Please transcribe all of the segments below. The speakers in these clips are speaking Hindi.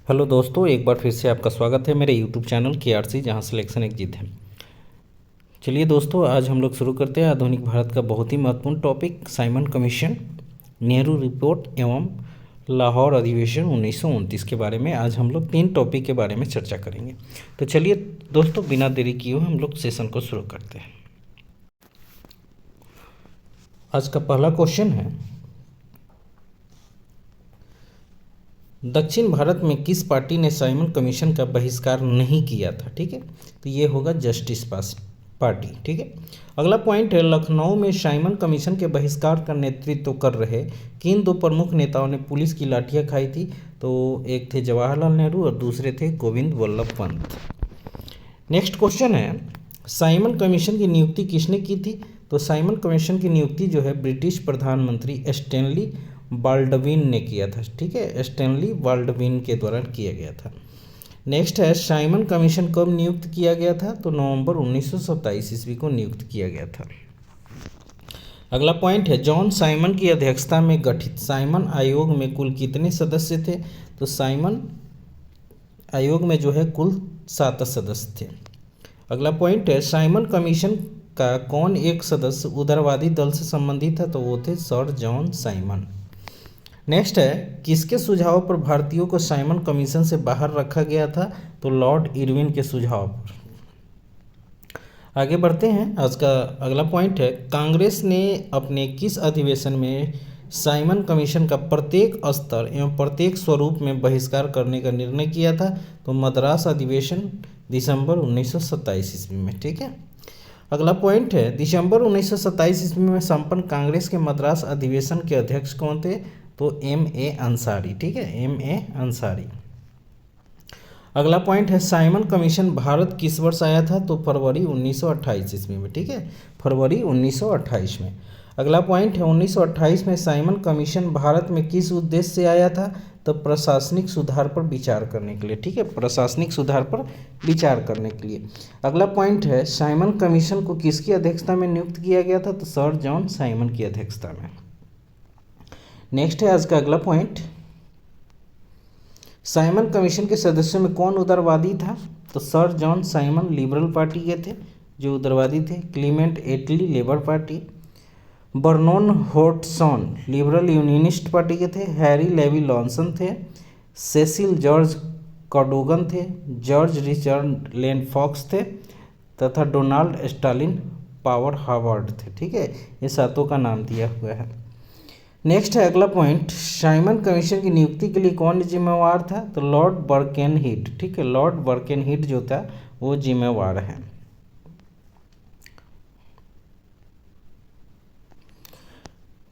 हेलो दोस्तों, एक बार फिर से आपका स्वागत है मेरे यूट्यूब चैनल KRC, जहां सिलेक्शन एक जीत है। चलिए दोस्तों, आज हम लोग शुरू करते हैं आधुनिक भारत का बहुत ही महत्वपूर्ण topic Simon commission, Nehru report एवं लाहौर अधिवेशन 1929 के बारे में। आज हम लोग 3 टॉपिक के बारे में चर्चा करेंगे। तो चलिए दोस्तों, बिना देरी किए हुए हम लोग सेशन को शुरू करते हैं। आज का पहला क्वेश्चन है, दक्षिण भारत में किस पार्टी ने साइमन कमीशन का बहिष्कार नहीं किया था? ठीक है, तो ये होगा जस्टिस पार्टी। ठीक है, अगला पॉइंट है, लखनऊ में साइमन कमीशन के बहिष्कार का नेतृत्व कर रहे किन 2 प्रमुख नेताओं ने पुलिस की लाठियां खाई थी? तो एक थे जवाहरलाल नेहरू और दूसरे थे गोविंद वल्लभ पंत। नेक्स्ट क्वेश्चन है, साइमन कमीशन की नियुक्ति किसने की थी? तो साइमन कमीशन की नियुक्ति जो है ब्रिटिश प्रधानमंत्री स्टैनली बाल्डविन ने किया था। ठीक है, स्टैनली बाल्डविन के द्वारा किया गया था। नेक्स्ट है, साइमन कमीशन कब नियुक्त किया गया था? तो नवंबर 1927 ईस्वी को नियुक्त किया गया था। अगला पॉइंट है, जॉन साइमन की अध्यक्षता में गठित साइमन आयोग में कुल कितने सदस्य थे? तो साइमन आयोग में जो है कुल 7 सदस्य थे। अगला पॉइंट है, साइमन कमीशन का कौन एक सदस्य उदारवादी दल से संबंधित है? तो वो थे सर जॉन साइमन। नेक्स्ट है, किसके सुझाव पर भारतीयों को साइमन कमीशन से बाहर रखा गया था? तो लॉर्ड इरविन के सुझाव पर। आगे बढ़ते हैं। आज का अगला पॉइंट है, कांग्रेस ने अपने किस अधिवेशन में साइमन कमीशन का प्रत्येक स्तर एवं प्रत्येक स्वरूप में बहिष्कार करने का निर्णय किया था? तो मद्रास अधिवेशन दिसंबर 1927 ईस्वी में। ठीक है, अगला पॉइंट है, दिसंबर 1927 ईस्वी में संपन्न कांग्रेस के मद्रास अधिवेशन के अध्यक्ष कौन थे? तो M.A. अंसारी। ठीक है, M.A. अंसारी। अगला पॉइंट है, साइमन कमीशन भारत किस वर्ष आया था? तो फरवरी 1928 ईस्वी में। ठीक है, फरवरी 1928 में। अगला पॉइंट है, 1928 में साइमन कमीशन भारत में किस उद्देश्य से आया था? तो प्रशासनिक सुधार पर विचार करने के लिए। ठीक है, प्रशासनिक सुधार पर विचार करने के लिए। अगला पॉइंट है, साइमन कमीशन को किसकी अध्यक्षता में नियुक्त किया गया था? तो सर जॉन साइमन की अध्यक्षता में। नेक्स्ट है आज का अगला पॉइंट, साइमन कमीशन के सदस्यों में कौन उदारवादी था? तो sir John Simon Liberal Party के थे जो उदारवादी थे, Clement Attlee Labour Party, Vernon Hodson Liberal Unionist Party के थे, हैरी लेवी लॉन्सन थे, सेसिल जॉर्ज कॉडोगन थे, जॉर्ज रिचर्ड लेन फॉक्स थे तथा डोनाल्ड स्टालिन पावर हावर्ड थे। ठीक है, ये 7 का नाम दिया हुआ है। नेक्स्ट है अगला पॉइंट, साइमन कमीशन की नियुक्ति के लिए कौन जिम्मेवार था? तो लॉर्ड बर्केनहीड। ठीक है, लॉर्ड बर्केनहीड जो था वो जिम्मेवार है।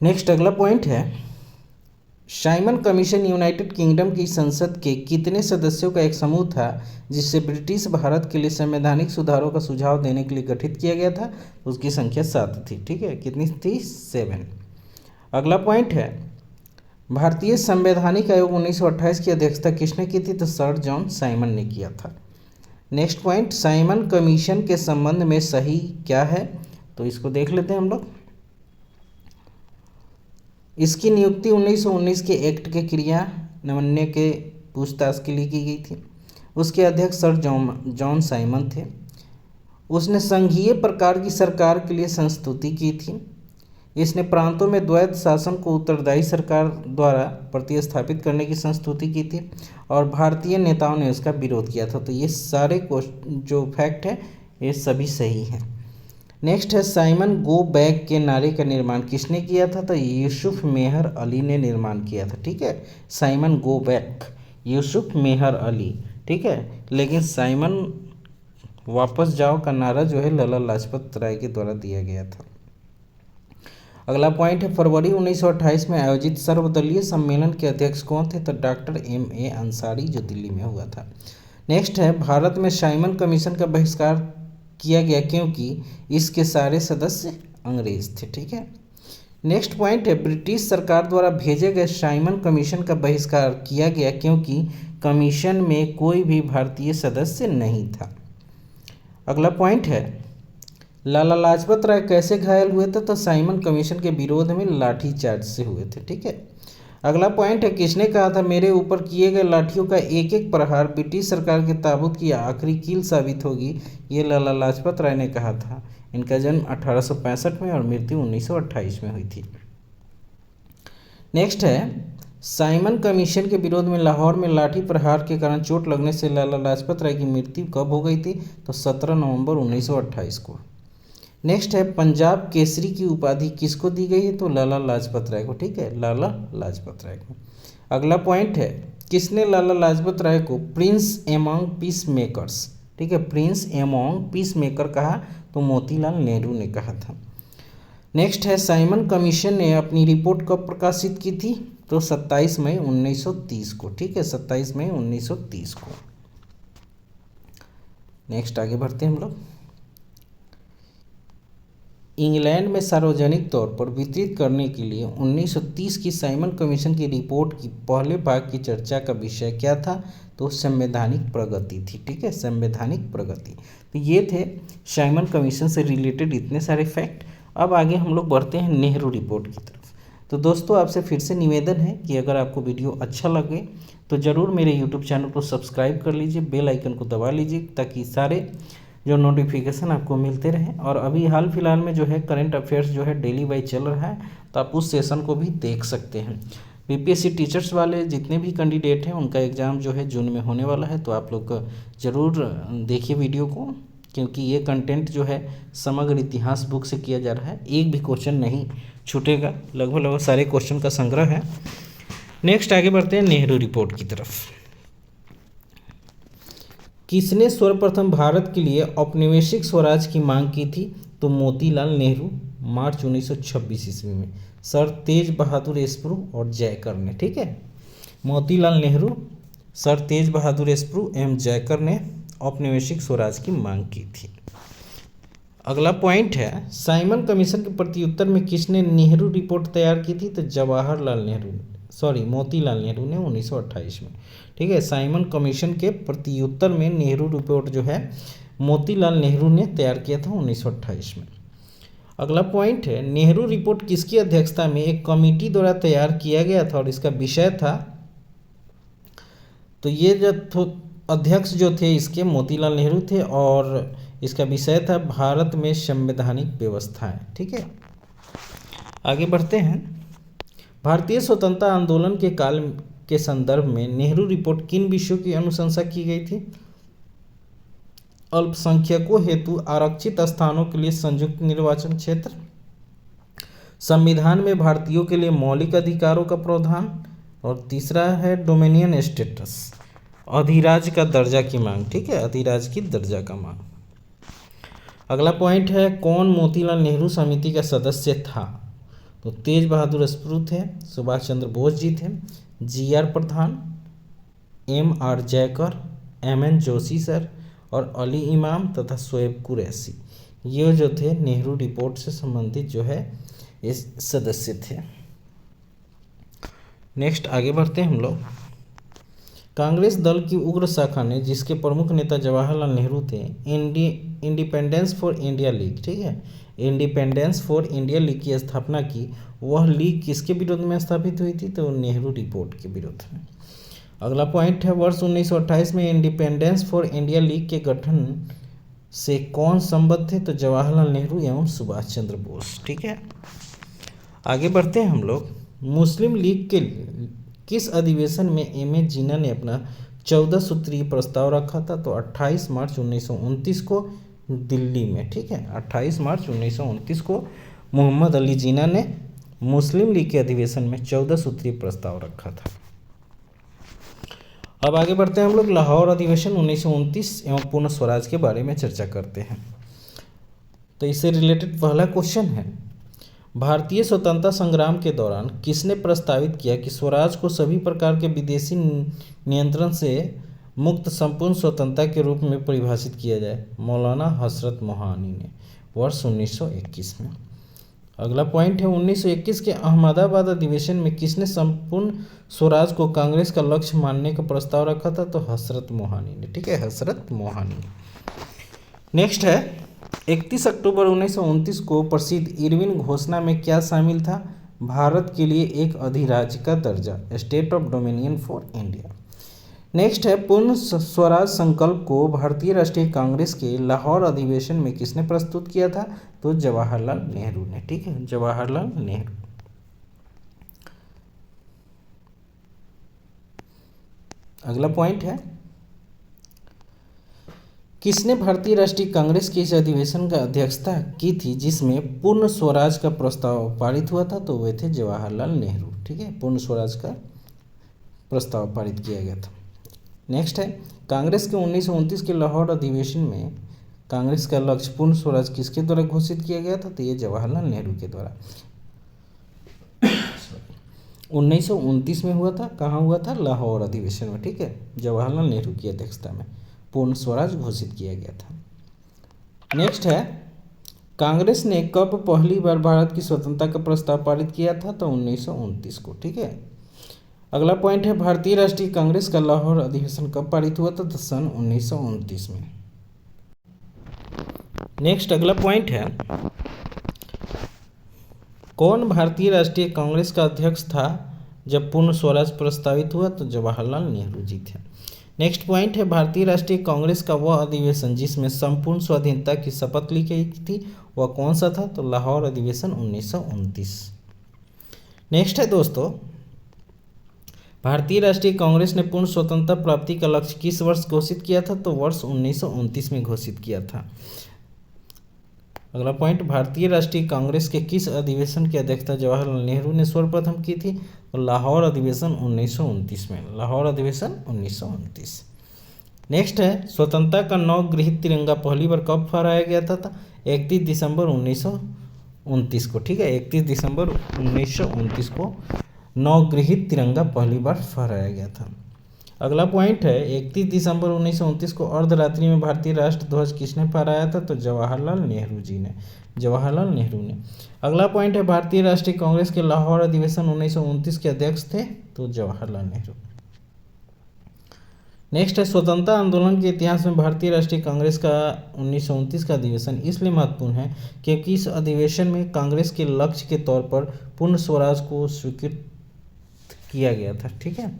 नेक्स्ट अगला पॉइंट है, साइमन कमीशन यूनाइटेड किंगडम की संसद के कितने सदस्यों का एक समूह था जिससे ब्रिटिश भारत के लिए संवैधानिक सुधारों का सुझाव देने के लिए गठित किया गया था? उसकी संख्या 7 थी। ठीक है, कितनी थी? 7। अगला पॉइंट है, भारतीय संवैधानिक आयोग 1928 की अध्यक्षता किसने की थी? तो सर जॉन साइमन ने किया था। नेक्स्ट पॉइंट, साइमन कमीशन के संबंध में सही क्या है? तो इसको देख लेते हैं हम लोग। इसकी नियुक्ति 1919 के एक्ट के क्रियान्वयन के पूछताछ के लिए की गई थी। उसके अध्यक्ष सर जॉन साइमन थे। उसने संघीय प्रकार की सरकार के लिए संस्तुति की थी। इसने प्रांतों में द्वैध शासन को उत्तरदायी सरकार द्वारा प्रतिस्थापित करने की संस्तुति की थी और भारतीय नेताओं ने उसका विरोध किया था। तो ये सारे जो फैक्ट है ये सभी सही हैं। नेक्स्ट है, साइमन गो बैक के नारे का निर्माण किसने किया था? तो यूसुफ मेहर अली ने निर्माण किया था। ठीक है, साइमन गो बैक, यूसुफ मेहर अली। ठीक है, लेकिन साइमन वापस जाओ का नारा जो है लाला लाजपत राय के द्वारा दिया गया था। अगला पॉइंट है, फरवरी 1928 में आयोजित सर्वदलीय सम्मेलन के अध्यक्ष कौन थे? तो डॉक्टर M.A. अंसारी, जो दिल्ली में हुआ था। नेक्स्ट है, भारत में साइमन कमीशन का बहिष्कार किया गया क्योंकि इसके सारे सदस्य अंग्रेज थे। ठीक है, नेक्स्ट पॉइंट है, ब्रिटिश सरकार द्वारा भेजे गए साइमन कमीशन का बहिष्कार किया गया क्योंकि कमीशन में कोई भी भारतीय सदस्य नहीं था। अगला पॉइंट है, लाला लाजपत राय कैसे घायल हुए थे? तो साइमन कमीशन के विरोध में लाठीचार्ज से हुए थे। ठीक है, अगला पॉइंट है, किसने कहा था मेरे ऊपर किए गए लाठियों का एक एक प्रहार ब्रिटिश सरकार के ताबूत की आखिरी कील साबित होगी? ये लाला लाजपत राय ने कहा था। इनका जन्म 1865 में और मृत्यु 1928 में हुई थी। नेक्स्ट है, साइमन कमीशन के विरोध में लाहौर में लाठी प्रहार के कारण चोट लगने से लाला लाजपत राय की मृत्यु कब हो गई थी? तो 17 नवंबर 1928 को। नेक्स्ट है, पंजाब केसरी की उपाधि किसको दी गई है? तो लाला लाजपत राय को। ठीक है, लाला लाजपत राय को। अगला पॉइंट है, किसने लाला लाजपत राय को प्रिंस एमॉन्ग पीस मेकर्स, ठीक है, प्रिंस एमॉन्ग पीस मेकर कहा? तो मोतीलाल नेहरू ने कहा था। नेक्स्ट है, साइमन कमीशन ने अपनी रिपोर्ट कब प्रकाशित की थी? तो 27 मई 1930 को। ठीक है, 27 मई 1930 को। नेक्स्ट आगे बढ़ते हैं हम लोग। इंग्लैंड में सार्वजनिक तौर पर वितरित करने के लिए 1930 की साइमन कमीशन की रिपोर्ट की पहले भाग की चर्चा का विषय क्या था? तो संवैधानिक प्रगति थी। ठीक है, संवैधानिक प्रगति। तो ये थे साइमन कमीशन से रिलेटेड इतने सारे फैक्ट। अब आगे हम लोग बढ़ते हैं नेहरू रिपोर्ट की तरफ। तो दोस्तों, आपसे फिर से निवेदन है कि अगर आपको वीडियो अच्छा लगे तो ज़रूर मेरे यूट्यूब चैनल को सब्सक्राइब कर लीजिए, बेल आइकन को दबा लीजिए, ताकि सारे जो नोटिफिकेशन आपको मिलते रहें। और अभी हाल फिलहाल में जो है करंट अफेयर्स जो है डेली वाइज चल रहा है, तो आप उस सेशन को भी देख सकते हैं। बीपीएससी टीचर्स वाले जितने भी कैंडिडेट हैं उनका एग्ज़ाम जो है जून में होने वाला है, तो आप लोग ज़रूर देखिए वीडियो को, क्योंकि ये कंटेंट जो है समग्र इतिहास बुक से किया जा रहा है। एक भी क्वेश्चन नहीं छूटेगा, लगभग सारे क्वेश्चन का संग्रह है। नेक्स्ट आगे बढ़ते हैं नेहरू रिपोर्ट की तरफ। किसने सर्वप्रथम भारत के लिए औपनिवेशिक स्वराज की मांग की थी? तो मोतीलाल नेहरू, मार्च 1926 ईस्वी में। सर तेज बहादुर स्प्रू और जयकर ने। ठीक है, मोतीलाल नेहरू, सर तेज बहादुर स्प्रू एवं जयकर ने औपनिवेशिक स्वराज की मांग की थी। अगला पॉइंट है, साइमन कमीशन के प्रत्युत्तर में किसने नेहरू रिपोर्ट तैयार की थी? तो मोतीलाल नेहरू ने 1928 में। ठीक है, साइमन कमीशन के प्रत्युत्तर में नेहरू रिपोर्ट जो है मोतीलाल नेहरू ने तैयार किया था 1928 में। अगला पॉइंट है, नेहरू रिपोर्ट किसकी अध्यक्षता में एक कमेटी द्वारा तैयार किया गया था और इसका विषय था? तो ये जो अध्यक्ष जो थे इसके मोतीलाल नेहरू थे और इसका विषय था भारत में संवैधानिक व्यवस्थाएं। ठीक है, आगे बढ़ते हैं। भारतीय स्वतंत्रता आंदोलन के काल के संदर्भ में नेहरू रिपोर्ट किन विषयों की अनुशंसा की गई थी? अल्पसंख्यकों हेतु आरक्षित स्थानों के लिए संयुक्त निर्वाचन क्षेत्र, संविधान में भारतीयों के लिए मौलिक अधिकारों का प्रावधान, और तीसरा है डोमिनियन स्टेटस, अधिराज का दर्जा की मांग। ठीक है, अधिराज की दर्जा का मांग। अगला पॉइंट है, कौन मोतीलाल नेहरू समिति का सदस्य था? तो तेज बहादुर स्प्रू थे, सुभाष चंद्र बोस जी थे, GR Pradhan, MR Jayakar, MN Joshi sir और अली इमाम तथा शोएब कुरैशी। ये जो थे नेहरू रिपोर्ट से संबंधित जो है इस सदस्य थे। नेक्स्ट आगे बढ़ते हैं हम लोग। कांग्रेस दल की उग्र शाखा ने, जिसके प्रमुख नेता जवाहरलाल नेहरू थे, इंडिपेंडेंस फॉर इंडिया लीग, ठीक है, इंडिपेंडेंस फॉर इंडिया लीग की स्थापना की। वह लीग किसके विरोध में स्थापित हुई थी? तो नेहरू रिपोर्ट के विरोध में। अगला पॉइंट है, वर्ष 1928 में इंडिपेंडेंस फॉर इंडिया लीग के गठन से कौन संबद्ध थे? तो जवाहरलाल नेहरू एवं सुभाष चंद्र बोस। ठीक है, आगे बढ़ते हैं हम लोग। मुस्लिम लीग के किस अधिवेशन में एम.ए. जिन्ना ने अपना 14 सूत्रीय प्रस्ताव रखा था? तो 28 मार्च 1929 को दिल्ली में। ठीक है, 28 मार्च 1929 को मोहम्मद अली जिन्ना ने मुस्लिम लीग के अधिवेशन में 14 सूत्रीय प्रस्ताव रखा था। अब आगे बढ़ते हैं हम लोग। लाहौर अधिवेशन 1929 एवं पूर्ण स्वराज के बारे में चर्चा करते हैं। तो इससे रिलेटेड पहला क्वेश्चन है, भारतीय स्वतंत्रता संग्राम के दौरान किसने प्रस्तावित किया कि स्वराज को सभी प्रकार के विदेशी नियंत्रण से मुक्त संपूर्ण स्वतंत्रता के रूप में परिभाषित किया जाए? मौलाना हजरत मोहानी ने, वर्ष 1921 में। अगला पॉइंट है, 1921 के अहमदाबाद अधिवेशन में किसने संपूर्ण स्वराज को कांग्रेस का लक्ष्य मानने का प्रस्ताव रखा था? तो हजरत मोहानी ने। ठीक है, हजरत मोहानी। नेक्स्ट है, 31 अक्टूबर 1929 को प्रसिद्ध इरविन घोषणा में क्या शामिल था? भारत के लिए एक अधिराज्य का दर्जा, state of dominion for India. Next है, पूर्ण स्वराज संकल्प को भारतीय राष्ट्रीय कांग्रेस के लाहौर अधिवेशन में किसने प्रस्तुत किया था? तो जवाहरलाल नेहरू ने। ठीक है, जवाहरलाल नेहरू। अगला पॉइंट है, किसने भारतीय राष्ट्रीय कांग्रेस के इस अधिवेशन का अध्यक्षता की थी जिसमें पूर्ण स्वराज का प्रस्ताव पारित हुआ था? तो वे थे जवाहरलाल नेहरू। ठीक है, पूर्ण स्वराज का प्रस्ताव पारित किया गया था। नेक्स्ट है, कांग्रेस के 1929 के लाहौर अधिवेशन में कांग्रेस का लक्ष्य पूर्ण स्वराज किसके द्वारा घोषित किया गया था? तो ये जवाहरलाल नेहरू के द्वारा 1929 में हुआ था। कहाँ हुआ था? लाहौर अधिवेशन में। ठीक है, जवाहरलाल नेहरू की अध्यक्षता में पूर्ण स्वराज घोषित किया गया था। नेक्स्ट है, कांग्रेस ने कब पहली बार भारत की स्वतंत्रता का प्रस्ताव पारित किया था? तो 1929 को। ठीक है, अगला पॉइंट है, भारतीय राष्ट्रीय कांग्रेस का लाहौर अधिवेशन कब पारित हुआ था? तो सन 1929 में। नेक्स्ट अगला पॉइंट है, कौन भारतीय राष्ट्रीय कांग्रेस का अध्यक्ष था जब पूर्ण स्वराज प्रस्तावित हुआ? तो जवाहरलाल नेहरू जी थे। नेक्स्ट पॉइंट है, भारतीय राष्ट्रीय कांग्रेस का वह अधिवेशन जिसमें संपूर्ण स्वाधीनता की शपथ ली गई थी वह कौन सा था? तो लाहौर अधिवेशन 1929। नेक्स्ट है दोस्तों, भारतीय राष्ट्रीय कांग्रेस ने पूर्ण स्वतंत्रता प्राप्ति का लक्ष्य किस वर्ष घोषित किया था? तो वर्ष 1929 में घोषित किया था। अगला पॉइंट, भारतीय राष्ट्रीय कांग्रेस के किस अधिवेशन की अध्यक्षता जवाहरलाल नेहरू ने सर्वप्रथम की थी? तो लाहौर अधिवेशन 1929 में। लाहौर अधिवेशन 1929। नेक्स्ट है, स्वतंत्रता का नवगृहित तिरंगा पहली बार कब फहराया गया था? 31 दिसंबर 1929 को। ठीक है, 31 दिसंबर 1929 को नवगृहित तिरंगा पहली बार फहराया गया था। अगला पॉइंट है, 31 दिसंबर 1929 को अर्धरात्रि में भारतीय राष्ट्र ध्वज किसने फहराया था? तो जवाहरलाल नेहरू जी ने। जवाहरलाल नेहरू ने। अगला पॉइंट है, भारतीय राष्ट्रीय कांग्रेस के लाहौर अधिवेशन 1929 के अध्यक्ष थे? तो जवाहरलाल नेहरू। नेक्स्ट है, स्वतंत्रता आंदोलन के इतिहास में भारतीय राष्ट्रीय कांग्रेस का 1929 का अधिवेशन इसलिए महत्वपूर्ण है क्योंकि इस अधिवेशन में कांग्रेस के लक्ष्य के तौर पर पूर्ण स्वराज को स्वीकृत किया गया था। ठीक है,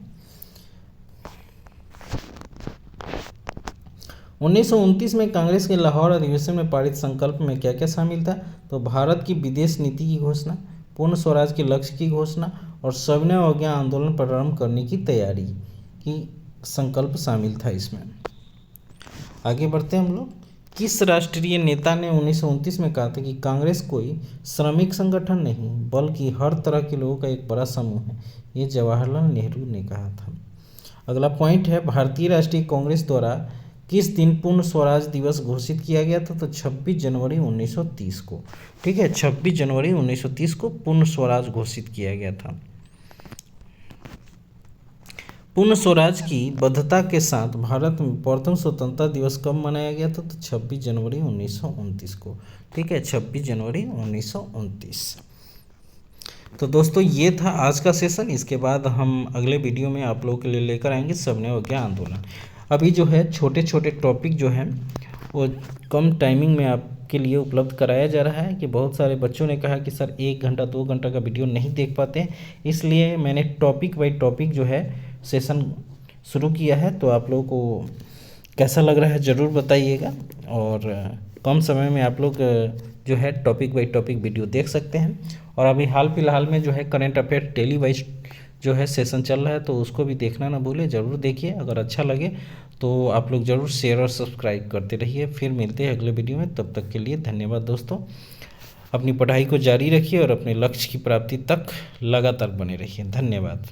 1929 में कांग्रेस के लाहौर अधिवेशन में पारित संकल्प में क्या क्या शामिल था? तो भारत की विदेश नीति की घोषणा, पूर्ण स्वराज के लक्ष्य की घोषणा और सविनय अवज्ञा आंदोलन प्रारंभ करने की तैयारी की संकल्प शामिल था इसमें। आगे बढ़ते हैं हम लोग। किस राष्ट्रीय नेता ने 1929 में कहा था कि कांग्रेस कोई श्रमिक संगठन नहीं बल्कि हर तरह के लोगों का एक बड़ा समूह है? ये जवाहरलाल नेहरू ने कहा था। अगला पॉइंट है, भारतीय राष्ट्रीय कांग्रेस द्वारा किस दिन पूर्ण स्वराज दिवस घोषित किया गया था? तो 26 जनवरी 1930 को। ठीक है, 26 जनवरी 1930 को पूर्ण स्वराज घोषित किया गया था। पूर्ण स्वराज की बद्धता के साथ भारत में प्रथम स्वतंत्रता दिवस कब मनाया गया था? तो 26 जनवरी 1929 को। ठीक है, 26 जनवरी 1929। तो दोस्तों ये था आज का सेशन। इसके बाद हम अगले वीडियो में आप लोगों के लिए लेकर आएंगे सविनय अवज्ञा आंदोलन। अभी जो है छोटे छोटे टॉपिक जो हैं वो कम टाइमिंग में आपके लिए उपलब्ध कराया जा रहा है कि बहुत सारे बच्चों ने कहा कि सर 1 घंटा 2 घंटा का वीडियो नहीं देख पाते हैं, इसलिए मैंने टॉपिक बाय टॉपिक जो है सेशन शुरू किया है। तो आप लोगों को कैसा लग रहा है ज़रूर बताइएगा, और कम समय में आप लोग जो है टॉपिक बाय टॉपिक वीडियो देख सकते हैं। और अभी हाल फिलहाल में जो है करंट अफेयर डेली वाइज जो है सेशन चल रहा है, तो उसको भी देखना ना भूलें, ज़रूर देखिए। अगर अच्छा लगे तो आप लोग ज़रूर शेयर और सब्सक्राइब करते रहिए। फिर मिलते हैं अगले वीडियो में, तब तक के लिए धन्यवाद दोस्तों। अपनी पढ़ाई को जारी रखिए और अपने लक्ष्य की प्राप्ति तक लगातार बने रहिए। धन्यवाद।